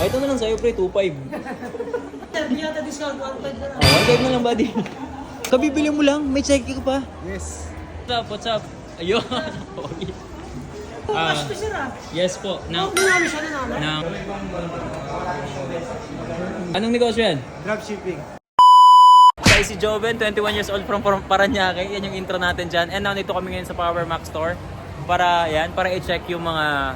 Ay, ito na lang sa'yo, pre, 2.5. Hindi yata discount, 1.5 na lang. Oh, 1.5 na lang, buddy. Kabibili mo lang, may check ka pa. Yes. What's up? Ayun. Oh, cash to sir ah. Yes po. Oh, nanalo siya, nanalo. Anong negosyo yan? Dropshipping. Guys, si Joven, 21 years old from Paranaque. Yan yung intro natin dyan. And now, nito kami ngayon sa Power Mac Store. Para i-check yung mga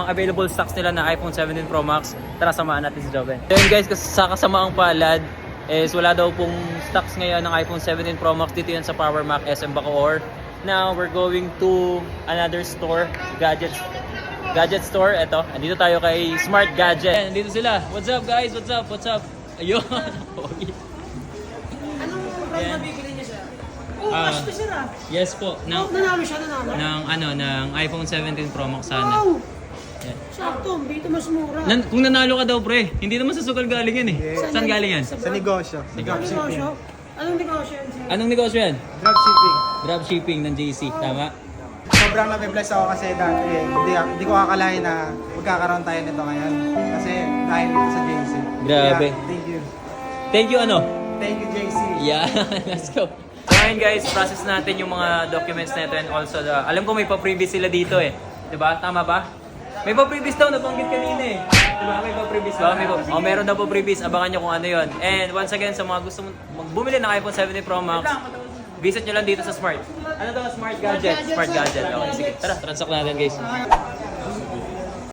available stocks nila na iPhone 17 Pro Max. Tara, samahan natin si Joven. Then guys, sa kasamaang palad, is wala daw pong stocks ngayon ng iPhone 17 Pro Max. Dito yan sa Power Mac SM Bacoor. Now, we're going to another store, gadget store. Eto, andito tayo kay Smart Gadget. Andito sila. What's up guys? What's up? Ayun. Anong brand mabibili niya sir? Oh, cash to sir ah. Yes po. Oh, nanalo siya, nanalo. Ng iPhone 17 Pro Max sana. Wow! Yan. Sakto, dito mas mura. Kung nanalo ka daw pre, hindi naman sa sugal galing yan eh. Yeah. Saan galing yan? Sa negosyo. Negosyo? Anong negosyo yan sir? Anong negosyo yan? Dropshipping. Dropshipping ng JC, tama? Sobrang nabibless ako kasi dati hindi ko akalain na magkakaroon tayo nito ngayon. Kasi dahil dito sa JC. Grabe. Kaya, thank you. Thank you ano? Thank you JC. Yeah, let's go. So ngayon guys, process natin yung mga documents na ito and also alam ko may pa-previous sila dito eh. Diba? Tama ba? May pa-previous daw, nabanggit kanina eh. Diba? May pa-previous ba? Meron daw pa-previous. Abangan nyo kung ano yon. And once again, sa mga gusto bumili ng iPhone 17 Pro Max, visit nyo lang dito sa Smart. Ano daw? Smart Gadget. Smart Gadget. Okay, sige. Tara, transact natin guys.